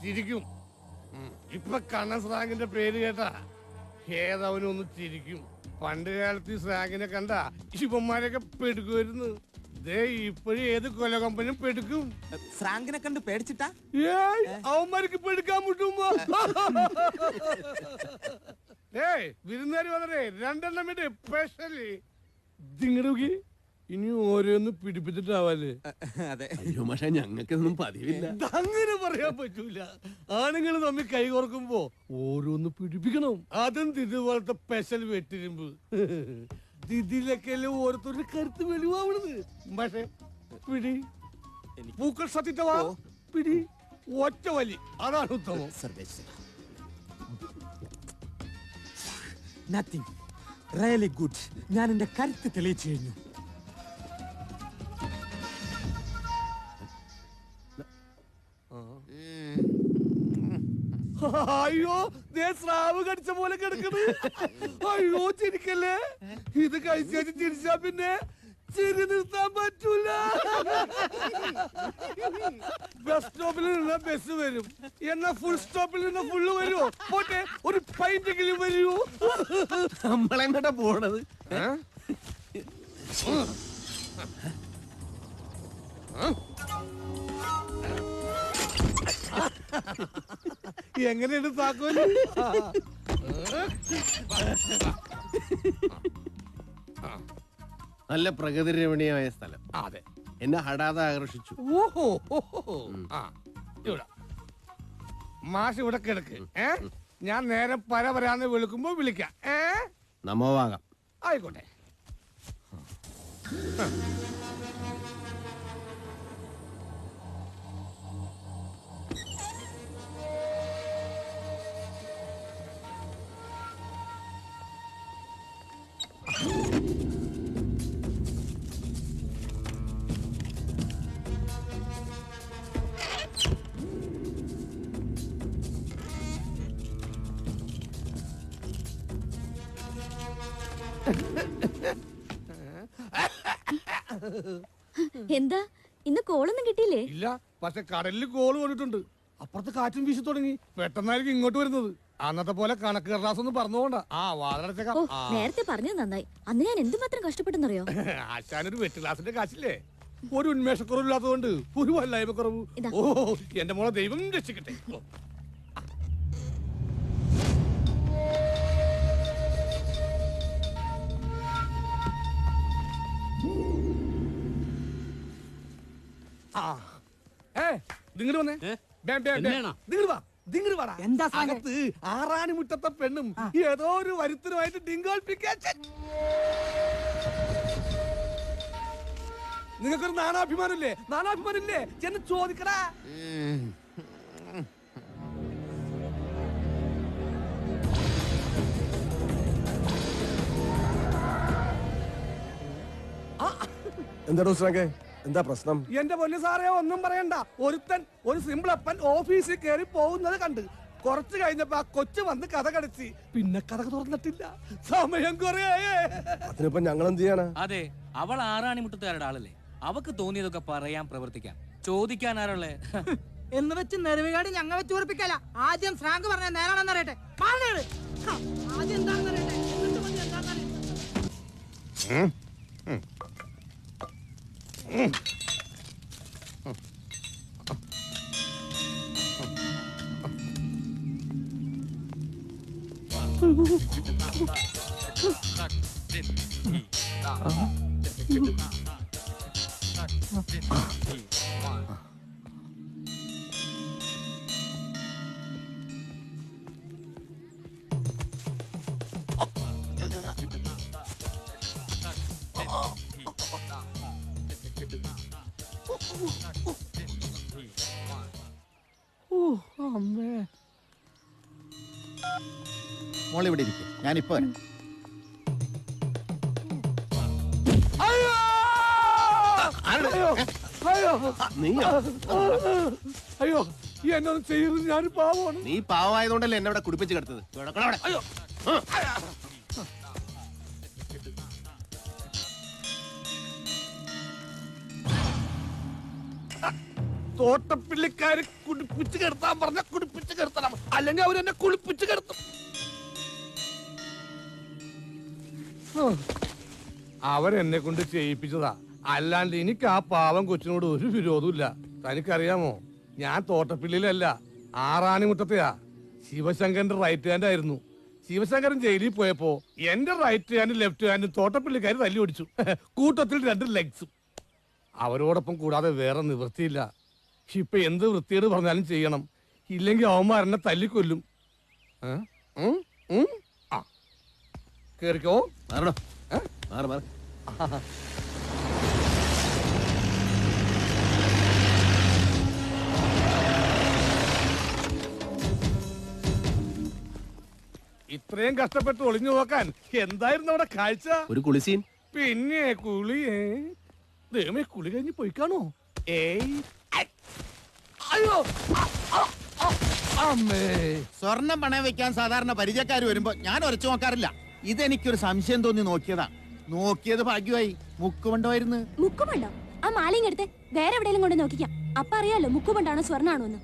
ചിരിക്കും. ഇപ്പൊ കണ്ണൻ സ്രാങ്കിന്റെ പേര് കേട്ടാ ഏതവനൊന്ന് ചിരിക്കും. പണ്ട് കാലത്ത് ഈ സ്രാങ്കിനെ കണ്ട ശിവന്മാരൊക്കെ പെടുക്കുമായിരുന്നു. ഇപ്പോഴും ഏത് കൊല കമ്പനിയും പെടുക്കും. സ്രാങ്കിനെ കണ്ട് പേടിച്ചിട്ടാ അവന്മാർക്ക് പെടുക്കാൻ മുട്ടുമ്പോ വിരുന്നുകാര് വന്നേ 2 എണ്ണം വേണ്ടി സ്പെഷ്യലി ദിങ്ങി ഇനി ഓരോന്ന് പിടിപ്പിച്ചിട്ടാവാല്. അതെ പക്ഷെ ഞങ്ങൾക്കൊന്നും പതിവില്ല. അങ്ങനെ പറയാൻ പറ്റൂല. ആണുങ്ങൾ തമ്മിൽ കൈ കോർക്കുമ്പോ ഓരോന്ന് പിടിപ്പിക്കണം. അതും ഇതുപോലത്തെ സ്പെഷ്യൽ വെട്ടിരുമ്പ്. ഇതിലൊക്കെ ഓരോരുത്തരുടെ കരുത്ത് വെളിവാവണത്. പക്ഷെ പിടി പൂക്കൾ സത്യത്തവാ പിടി ഒറ്റ വലി അതാണ് ഉത്തമം. Nothing really good. ഞാൻ എന്റെ കരുത്ത് തെളിയിച്ചു കഴിഞ്ഞു. അയ്യോ സ്രാവ് കടിച്ച പോലെ കിടക്കണ്. അയ്യോ ചിരിക്കല്ലേ. ഇത് കഴിച്ചു ചിരിച്ചാ പിന്നെ ചിരി നിർത്താൻ പറ്റൂല. ബസ് സ്റ്റോപ്പിൽ നിന്ന് ബസ് വരും. എന്നാ ഫുൾ സ്റ്റോപ്പിൽ നിന്ന് ഫുള്ള് വരുമോ? പോട്ടെ ഒരു പൈന്റെങ്കിലും വരുമോ? നമ്മളെങ്ങോട്ടാ പോണത്? എങ്ങനെയുണ്ട് താക്കോല്? നല്ല പ്രകൃതി രമണീയമായ സ്ഥലം. അതെ, എന്നെ ഹഠാതെ ആകർഷിച്ചു. ഓഹോ ഇവിടെ മാഷ് ഇവിടെ കിടക്ക്. ഞാൻ നേരെ വരാന്ന് വിളിക്കുമ്പോ വിളിക്കാം. നമോവാകാം. ആയിക്കോട്ടെ. എന്താ ഇന്ന് കോളൊന്നും കിട്ടിയില്ലേ? ഇല്ല, പക്ഷെ കടലിൽ കോള് കൊണ്ടിട്ടുണ്ട്. അപ്പുറത്ത് കാറ്റും വീശി തുടങ്ങി. പെട്ടെന്നായിരിക്കും ഇങ്ങോട്ട് വരുന്നത്. അന്നത്തെ പോലെ കണക്ക് കടലാസൊന്നും പറഞ്ഞുകൊണ്ടാ. വാതിലടച്ചേക്കാം. നേരത്തെ പറഞ്ഞത് നന്നായി. അന്ന് ഞാൻ എന്തുമാത്രം കഷ്ടപ്പെട്ടെന്നറിയോ? ആശാനൊരു വെട്ട് ക്ലാസിന്റെ കാശില്ലേ. ഒരു ഉന്മേഷക്കുറവില്ലാത്തതുകൊണ്ട് ഒരു വല്ലായ്മ കുറവ്. ഓ എന്റെ മോളെ ദൈവം രക്ഷിക്കട്ടെ. അകത്ത് ആറാണിമുറ്റത്തെ പെണ്ണും ഏതോ ഒരു വരുത്തനുമായിട്ട് ഡിങ്കോൾപ്പിക്കാൻ. നിങ്ങൾക്കൊരു നാനാഭിമാനമില്ലേ? നാനാഭിമാനമില്ലേ? ചെന്ന് ചോദിക്കടാ. എന്താ ശ്രാങ്കേ, എന്താ പ്രശ്നം? എന്റെ പൊന്നു സാറേ, ഒന്നും പറയണ്ട. ഒരുത്തൻ ഒരു സിമ്പിൾ അപ്പൻ ഓഫീസിൽ കയറി പോകുന്നത് കണ്ട് കുറച്ച് കഴിഞ്ഞപ്പോ ആ കൊച്ചു വന്ന് കഥ കടച്ച്. പിന്നെ കഥ തുറന്നിട്ടില്ല. സമയം കുറേ. അതിനിപ്പോ ഞങ്ങൾ എന്ത് ചെയ്യാനാ? അതെ, അവൾ ആറാണിമുട്ടത്തുകാരുടെ ആളല്ലേ. അവക്ക് തോന്നിയതൊക്കെ പറയാൻ പ്രവർത്തിക്കാം. ചോദിക്കാൻ ആരല്ലേ എന്ന് വെച്ച് നെരുവികാട് ഞങ്ങൾ വെച്ച് ഉറപ്പിക്കല. ആദ്യം ശ്രാങ്ക് പറഞ്ഞ നേരാണെന്ന് അറിയട്ടെ. ആദ്യം എന്താണെന്ന് അറിയട്ടെ. മോളിവിടെ ഇരിക്കും, ഞാനിപ്പോ വരാം. അയ്യോ എന്നൊന്നും ചെയ്യുന്നത് ഞാൻ പാവമാണ്. നീ പാവമായതുകൊണ്ടല്ലേ എന്നെ ഇവിടെ കുടിപ്പിച്ച് കിടത്തത്. അയ്യോ തോട്ടപ്പിള്ളിക്കാര് കുടിപ്പിച്ച് കിടത്താൻ പറഞ്ഞ കുടിപ്പിച്ച് കിടത്തണം, അല്ലെങ്കിൽ അവരെന്നെ കുളിപ്പിച്ച് കിടത്തും. അവരെന്നെ കൊണ്ട് ചെയ്യിപ്പിച്ചതാ, അല്ലാണ്ട് എനിക്ക് ആ പാവം കൊച്ചിനോട് ഒരു വിരോധമില്ല. തനിക്കറിയാമോ, ഞാൻ തോട്ടപ്പിള്ളിയിലല്ല, ആറാണിമുട്ടത്തെയാ. ശിവശങ്കരന്റെ റൈറ്റ് ഹാൻഡ് ആയിരുന്നു. ശിവശങ്കരൻ ജയിലിൽ പോയപ്പോ എന്റെ റൈറ്റ് ഹാൻഡും ലെഫ്റ്റ് ഹാൻഡും തോട്ടപ്പിള്ളിക്കാര് തല്ലി ഓടിച്ചു. കൂട്ടത്തിൽ 2 ലെഗ്സും. അവരോടൊപ്പം കൂടാതെ വേറെ നിവൃത്തിയില്ല. ഇപ്പൊ എന്ത് വൃത്തിയോട് പറഞ്ഞാലും ചെയ്യണം, ഇല്ലെങ്കിൽ അവന്മാരെന്നെ തല്ലിക്കൊല്ലും. കേറിക്കോ. മാറണോ? മാറി മാറി. ഇത്രയും കഷ്ടപ്പെട്ട് ഒളിഞ്ഞു നോക്കാൻ എന്തായിരുന്നു അവിടെ കാഴ്ച? ഒരു കുളിസീൻ. പിന്നെ കുളിയേ, ദൈവമേ, കുളി കഴിഞ്ഞ് പോയിക്കാണോ? ഏയ് അയ്യോ, അമ്മേ. സ്വർണം പണയം വെക്കാൻ സാധാരണ പരിചയക്കാർ വരുമ്പോ ഞാൻ ഉരച്ചു നോക്കാറില്ല. ഇതെനിക്കൊരു സംശയം തോന്നി നോക്കിയതാ. നോക്കിയത് ഭാഗ്യമായി. മുക്കുമണ്ടമായിരുന്നു. മുക്കുമുണ്ടോ? ആ മാലയും എടുത്ത് വേറെ എവിടെയെങ്കിലും കൊണ്ട് നോക്കിക്കാം. അപ്പൊ അറിയാലോ മുക്കുമുണ്ടാണോ സ്വർണ്ണാണോ എന്ന്.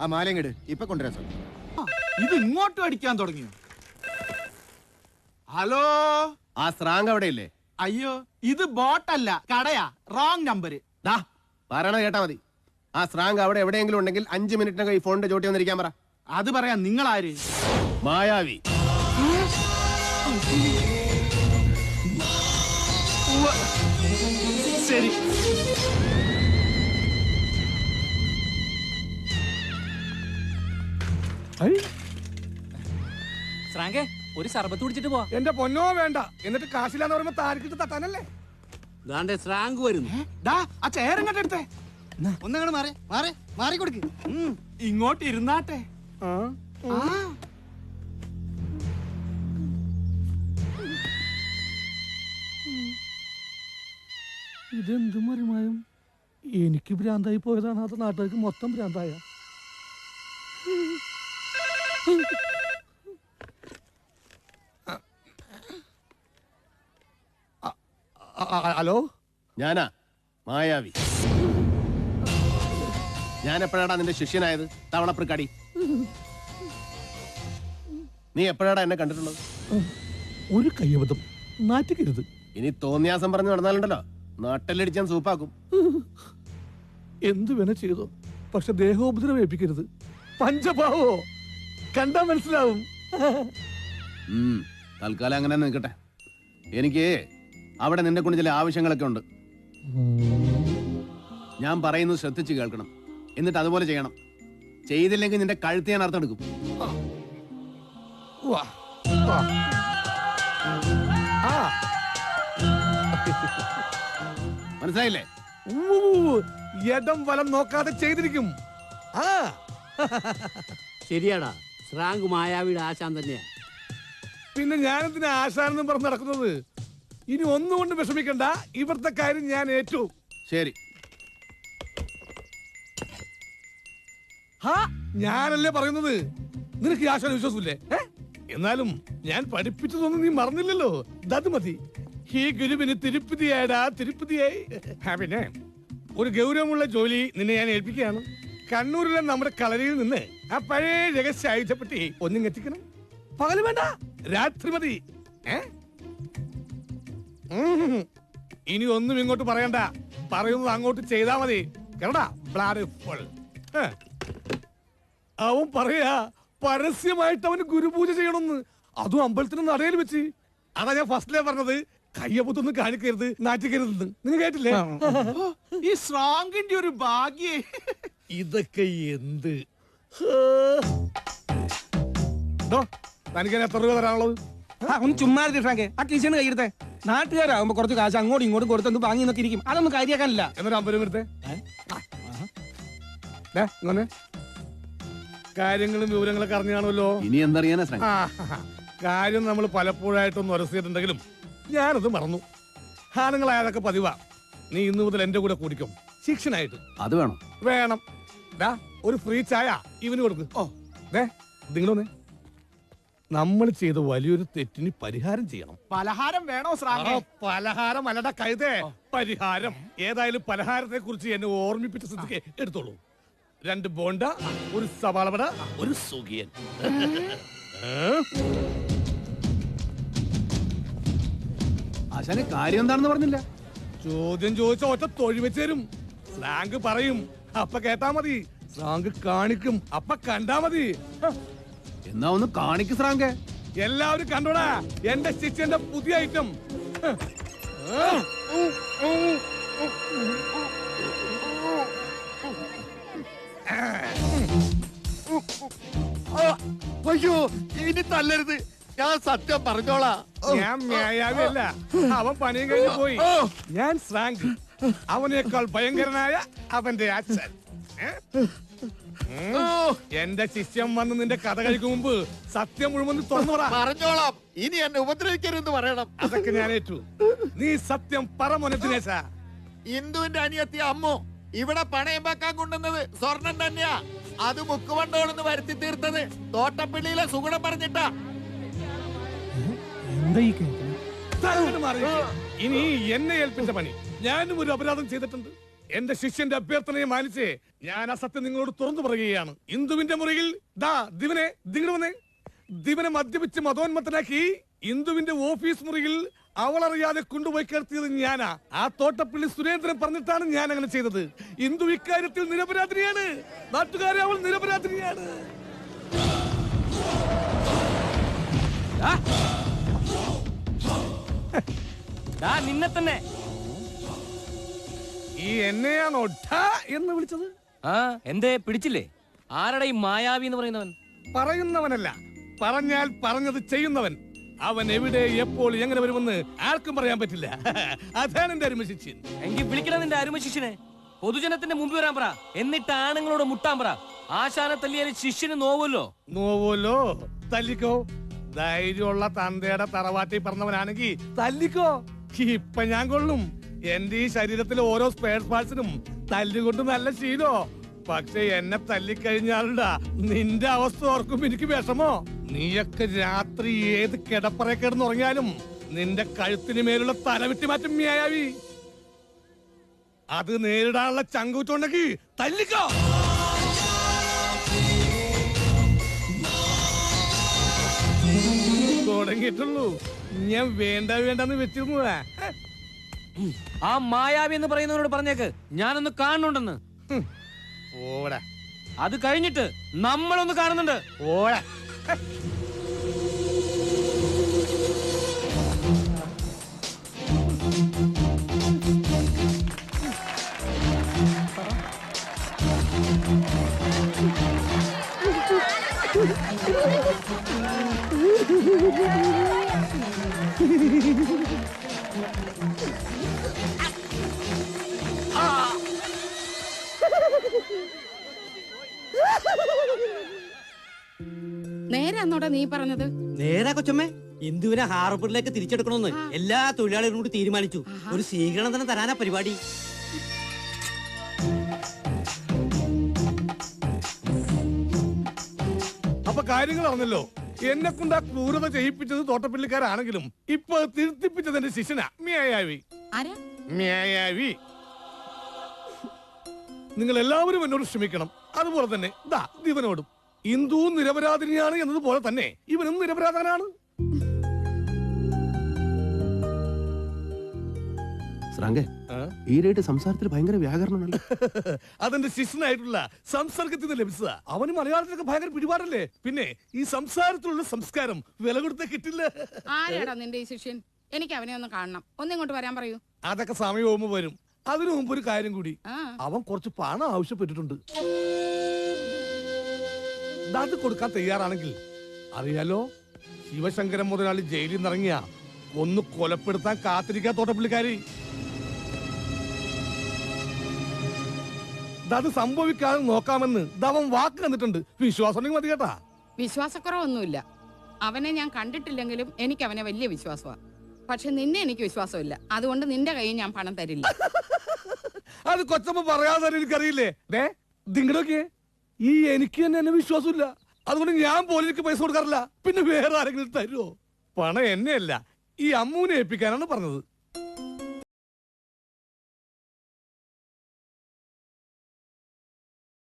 ആ മാലങ്ങട് ഇപ്പൊ കൊണ്ടുവരാ സാർ. ഇത് ഇങ്ങോട്ടും അടിക്കാൻ തുടങ്ങിയോ? ഹലോ, ആ സ്രാങ്ക് അവിടെ ഇല്ലേ? അയ്യോ, ഇത് ബോട്ടല്ല, കടയാ. Wrong number. പറയണ കേട്ടാ മതി. ആ സ്രാങ്ക് അവിടെ എവിടെയെങ്കിലും ഉണ്ടെങ്കിൽ 5 മിനിറ്റിനകം ഈ ഫോണിന്റെ ചോട്ടി വന്നിരിക്കാൻ പറ. അത് പറയാൻ നിങ്ങൾ ആര്? മായാവി. ശരി. ശ്രാങ്കേ, ഒരു സർബത്ത് കുടിച്ചിട്ട് പോവാ. എന്റെ പൊന്നോ വേണ്ട. എന്നിട്ട് കാശില്ലാന്ന് പറയുമ്പോ താരിക്കിട്ട് തട്ടാനല്ലേ? സ്രാങ്ക് വരുന്നു. ആ ചേരങ്ങോട്ട് എടുത്തേ. ഒന്നങ്ങട് മാറി മാറി മാറി കൊടുക്ക്. ഇങ്ങോട്ട് ഇരുന്നാട്ടെ. ഇതെന്ത് മറിമായും? എനിക്ക് ഭ്രാന്തായി പോയതാണ്, അത് നാട്ടുകാർക്ക് മൊത്തം ഭ്രാന്തായ. ഹലോ, ഞാനാ മായാവി. ഞാൻ എപ്പോഴാടാ നിന്റെ ശിഷ്യനായത്? തവളപ്രക്കാടി. നീ എപ്പോഴാടാ എന്നെ കണ്ടിട്ടുള്ളത്? ഒരു കയ്യബദ്ധം, നാറ്റിക്കരുത്. ഇനി തോന്നിയാസം പറഞ്ഞു നടന്നാലുണ്ടല്ലോ, നാട്ടിലടിച്ചാൻ സൂപ്പാക്കും. എന്ത് വേണ ചെയ്തോ, പക്ഷെ ദേഹോപദ്രവം ഏൽപ്പിക്കരുത്. പഞ്ചഭാവോ കണ്ടാ മനസ്സിലാവും. തൽക്കാലം അങ്ങനെ നിൽക്കട്ടെ. എനിക്ക് അവിടെ നിന്നെ കൊണ്ട് ചില ആവശ്യങ്ങളൊക്കെ ഉണ്ട്. ഞാൻ പറയുന്നത് ശ്രദ്ധിച്ച് കേൾക്കണം, എന്നിട്ട് അതുപോലെ ചെയ്യണം. ചെയ്തില്ലെങ്കിൽ നിന്റെ കഴുത്ത് ഞാൻ അർത്ഥം എടുക്കും. മനസ്സിലായില്ലേ? ഇടം വലം നോക്കാതെ ചെയ്തിരിക്കും. ശരിയാടാ, ശ്രാങ്ക് മായാവിയുടെ ആശാൻ തന്നെയാ. പിന്നെ ഞാനെന്തിനാ ആശാനെന്നും പറഞ്ഞ് നടക്കുന്നത്? ഇനി ഒന്നുകൊണ്ട് വിഷമിക്കണ്ട, ഇവിടുത്തെ കാര്യം ഞാൻ ഏറ്റു. ശരി. ഞാനല്ലേ പറയുന്നത്. നിനക്ക് ഈ ആശാന വിശ്വാസമില്ലേ? എന്നാലും ഞാൻ പഠിപ്പിച്ചതൊന്നും നീ മറന്നില്ലല്ലോ. അത് മതി. ഈ ഗുരുവിന് തിരുപ്പതിയായടാ, തിരുപ്പതിയായി. പിന്നെ ഒരു ഗൗരവമുള്ള ജോലി നിന്നെ ഞാൻ ഏൽപ്പിക്കുകയാണ്. കണ്ണൂരിലെ നമ്മുടെ കളരിയിൽ നിന്ന് ആ പഴയ രഹസ്യ ആയുധപ്പെട്ടി ഒന്നും എത്തിക്കണം. പകല് വേണ്ട, രാത്രി മതി. ഇനി ഒന്നും ഇങ്ങോട്ട് പറയണ്ട, പറയുന്നത് അങ്ങോട്ട് ചെയ്താ മതി. കേരടാ, ബ്ലാഡ് ഫുൾ. അവൻ പറയാ പരസ്യമായിട്ട് അവന് ഗുരുപൂജ ചെയ്യണമെന്ന്, അതും അമ്പലത്തിന് നടയിൽ വെച്ച്. അതാ ഞാൻ ഫസ്റ്റിലേ പറഞ്ഞത്, കയ്യപ്പത്തൊന്നും കാണിക്കരുത്, നാറ്റിക്കരുതെന്ന്. നിങ്ങൾ കേട്ടില്ലേ? ഈ സ്ട്രോങ്ങിന്റെ ഒരു ഭാഗ്യേ. ഇതൊക്കെ എന്ത്? തനിക്ക് എത്ര രൂപ തരാനുള്ളത്? ഒന്ന് ചുമ്മാ ഫ്രാങ്കേ, ആ ടീച്ചറിന് കയ്യെടുത്തേ. നാട്ടുകാരാകുമ്പോ കുറച്ച് കാശ് അങ്ങോട്ടും ഇങ്ങോട്ടും കൊടുത്തൊന്ന് വാങ്ങി നോക്കി ഇരിക്കും. അതൊന്നും കാര്യാക്കാനില്ല. എന്നൊരു 50 രൂപ എടുത്തേ. ഇങ്ങനെ കാര്യങ്ങളും വിവരങ്ങളൊക്കെ അറിഞ്ഞാണല്ലോ. ഇനി എന്തറിയാനാ? കാര്യം നമ്മൾ പലപ്പോഴായിട്ടൊന്ന് ഉരസിയിട്ടുണ്ടെങ്കിലും ഞാനത് മറന്നു. ആണുങ്ങളായതൊക്കെ പതിവാ. നീ ഇന്നു മുതൽ എന്റെ കൂടെ കൂടിക്കും, ശിക്ഷനായിട്ട്. അത് വേണം. വേണം. ഒരു ഫ്രീ ചായ ഇവന് കൊടുക്ക്. നിങ്ങളൊന്നേ നമ്മൾ ചെയ്ത വലിയൊരു തെറ്റിന് പരിഹാരം ചെയ്യണം. പലഹാരം വേണോ സ്രാങ്കേ? പലഹാരം അല്ലട കഴുതേ, പരിഹാരം. ഏതായാലും പലഹാരത്തെ കുറിച്ച് എന്നെ ഓർമ്മിപ്പിച്ച സ്ഥിതിക്ക് എടുത്തോളൂ. 2 ബോണ്ട, ഒരു സവാളവട, ഒരു സുഖിയൻ. ആശാനെ കാര്യം എന്താണെന്ന് പറഞ്ഞില്ല. ചോദ്യം ചോദിച്ച ഒറ്റ തൊഴി വെച്ച് തരും. സ്ലാങ്ക് പറയും, അപ്പ കേട്ടാ മതി. സ്ലാങ്ക് കാണിക്കും, അപ്പ കണ്ടാ മതി. എന്നാ ഒന്ന് കാണിക്ക് സ്രാങ്കേ. എല്ലാവരും കണ്ടോടാ എന്റെ ശിഷ്യന്റെ പുതിയ ഐറ്റം. അയ്യോ, ഇനി തല്ലരുത്, ഞാൻ സത്യം പറഞ്ഞോളാ. ഞാൻ മ്യായാവിയല്ല, അവൻ പണിയും കഴിഞ്ഞു പോയി. ഞാൻ സ്രാങ്ക്, അവനേക്കാൾ ഭയങ്കരനായ അവന്റെ അച്ഛൻ. എന്റെ ശിഷ്യൻ വന്ന് നിന്റെ കഥ കഴിക്കും മുമ്പ് സത്യം മുഴുവൻ തുറന്നു പറ. പറഞ്ഞോളാം, ഇനി എന്നെ ഉപദ്രവിക്കരുതെന്ന് പറയണം. അതൊക്കെ ഞാൻ ഏറ്റു. നീ സത്യം പറ മോനെ ദിനേശ. ഇന്ദുവിന്റെ അനിയത്തി അമ്മു ഇവിടെ പണയം വെക്കാൻ കൊണ്ടുവന്നത് സ്വർണം തന്നെയാ. അത് മുക്കുവണ്ടോളെന്ന് വരുത്തി തീർത്തത് തോട്ടപ്പള്ളിയിലെ സുഗുണം പറഞ്ഞിട്ടാ. തലങ്ങട് മാറി. ഇനി എന്നെ ഏൽപ്പിച്ച പണി. ഞാനും ഒരു അപരാധം ചെയ്തിട്ടുണ്ട്. എന്റെ ശിഷ്യന്റെ അഭ്യർത്ഥനയെ മാനിച്ച് ഞാൻ ആ സത്യം നിങ്ങളോട് തുറന്നു പറയുകയാണ്. ഇന്ദുവിന്റെ മുറിയിൽ ദിവനെ മദ്യപിച്ച് മതോന്മത്തനാക്കി ഇന്ദുവിന്റെ ഓഫീസ് മുറിയിൽ അവളറിയാതെ കൊണ്ടുപോയി കിടത്തിയത് ഞാനാ. ആ തോട്ടപ്പള്ളി സുരേന്ദ്രൻ പറഞ്ഞിട്ടാണ് ഞാൻ അങ്ങനെ ചെയ്തത്. ഇന്ദു ഇക്കാര്യത്തിൽ നിരപരാധിനിയാണ്. നാട്ടുകാരെ, അവൾ നിരപരാധിനിയാണ്. നിന്നെ തന്നെ ഈ എന്നെയാണോ എന്ന് വിളിച്ചത്? എന്തേ പിടിച്ചില്ലേ? ആരുടെ ഈ മായാവി എന്ന് പറയുന്നവൻ? പറയുന്നവനല്ല, പറഞ്ഞാൽ പറഞ്ഞത് ചെയ്യുന്നവൻ. അവൻ എവിടെ, എപ്പോൾ, എങ്ങനെ വരുമെന്ന് ആർക്കും പറയാൻ പറ്റില്ല. അതാണ് എന്റെ അരുമ ശിഷ്യൻ. എങ്കിൽ വിളിക്കണം നിന്റെ അരുമ ശിഷ്യനെ. പൊതുജനത്തിന്റെ മുമ്പിൽ വരാൻ പറ, എന്നിട്ട് ആണുങ്ങളോട് മുട്ടാൻ പറ. ആശാനെ തല്ലിയാൽ ശിഷ്യന് നോവല്ലോ. തല്ലിക്കോ. ധൈര്യമുള്ള തന്തയുടെ തറവാട്ടി പറഞ്ഞവനാണെങ്കിൽ തല്ലിക്കോ. ഇപ്പൊ ഞാൻ കൊള്ളും. എന്റെ ഈ ശരീരത്തിലെ ഓരോ സ്പെയർ പാർട്സിനും തല്ലുകൊണ്ട് നല്ല ശീലോ. പക്ഷെ എന്നെ തല്ലിക്കഴിഞ്ഞാലുണ്ടാ നിന്റെ അവസ്ഥ ഓർക്കും എനിക്ക് വിഷമോ. നീയൊക്കെ രാത്രി ഏത് കിടപ്പറ കിടന്നുറങ്ങിയാലും നിന്റെ കഴുത്തിന് മേലുള്ള തലവിട്ടി മാറ്റും മ്യായാവി. അത് നേരിടാനുള്ള ചങ്കൂറ്റുണ്ടെങ്കിൽ തല്ലിക്കോ. തുടങ്ങിയിട്ടുള്ളൂ. ഞാൻ വേണ്ടെന്ന് വെച്ചിരുന്നതാ. ആ മായാവി എന്ന് പറയുന്നവരോട് പറഞ്ഞേക്ക് ഞാനൊന്ന് കാണുന്നുണ്ടെന്ന്. ഓടാ. അത് കഴിഞ്ഞിട്ട് നമ്മളൊന്ന് കാണുന്നുണ്ട്. ഓടാ. നേരാന്നോടാ നീ പറഞ്ഞത്? നേരാ കൊച്ചമ്മേ. ഇന്ദുവിനെ ഹാർബറിലേക്ക് തിരിച്ചെടുക്കണമെന്ന് എല്ലാ തൊഴിലാളികളും കൂടി തീരുമാനിച്ചു. ഒരു സ്വീകരണം തന്നെ തരാനാ പരിപാടി. അപ്പൊ കാര്യങ്ങൾ അറിഞ്ഞല്ലോ. എന്നെ കൊണ്ട് ആ ക്രൂരത ചെയ്യിപ്പിച്ചത് തോട്ടപ്പള്ളിക്കാരാണെങ്കിലും ഇപ്പൊ തിരുത്തിപ്പിച്ചത് എന്റെ ശിഷ്യനാ മ്യായാവി. മ്യായാവി. നിങ്ങൾ എല്ലാവരും എന്നോട് ക്ഷമിക്കണം. അതുപോലെ തന്നെ ദിവനോടും. ഇന്ദു നിരപരാധിനിയാണ് എന്നതുപോലെ തന്നെ ഇവനും നിരപരാധനാണ്. ഈരായിട്ട് സംസാരത്തിൽ ഭയങ്കര വ്യാകരണമല്ല. അതെന്റെ ശിഷ്യനായിട്ടുള്ള സംസർഗത്തിൽ നിന്ന് ലഭിച്ചതാ. അവന് മലയാളത്തിലൊക്കെ ഭയങ്കര പിടിപാടല്ലേ. പിന്നെ ഈ സംസാരത്തിലുള്ള സംസ്കാരം വില കൊടുത്ത കിട്ടില്ല. ആരാടാ നിന്റെ ഈ ശിഷ്യൻ? എനിക്ക് അവനെ ഒന്ന് കാണണം. ഒന്നിങ്ങോട്ട് വരാൻ പറയൂ. അതൊക്കെ സമയമാകുമ്പോ വരും. അതിനു മുമ്പ് ഒരു കാര്യം കൂടി. അവൻ കുറച്ച് പണം ആവശ്യപ്പെട്ടിട്ടുണ്ട്. അത് കൊടുക്കാൻ തയ്യാറാണെങ്കിൽ അറിയാലോ, ശിവശങ്കരൻ മുതലാളി ജയിലിൽ നിന്നിറങ്ങിയ ഒന്ന് കൊലപ്പെടുത്താൻ കാത്തിരിക്കാൻ തോട്ടപ്പള്ളിക്കാരി. അത് സംഭവിക്കാതെ നോക്കാമെന്ന് അവൻ വാക്ക് തന്നിട്ടുണ്ട്. വിശ്വാസം മതി കേട്ടാ. വിശ്വാസക്കുറവൊന്നുമില്ല. അവനെ ഞാൻ കണ്ടിട്ടില്ലെങ്കിലും എനിക്ക് അവനെ വലിയ വിശ്വാസമാണ്. പക്ഷെ നിന്നെ എനിക്ക് വിശ്വാസമില്ല. അതുകൊണ്ട് നിന്റെ കയ്യിൽ ഞാൻ പണം തരില്ല. അത് കൊച്ചമ്മ പറയാതെ എനിക്കറിയില്ലേ. ദിങ്ങടൊക്കെ ഈ എനിക്ക് തന്നെ എന്നെ വിശ്വാസമില്ല. അതുകൊണ്ട് ഞാൻ പോലീസിന് പൈസ കൊടുക്കാറില്ല. പിന്നെ വേറെ ആരെങ്കിലും തരുമോ? പണം എന്നെയല്ല, ഈ അമ്മൂനെ ഏൽപ്പിക്കാനാണ് പറഞ്ഞത്.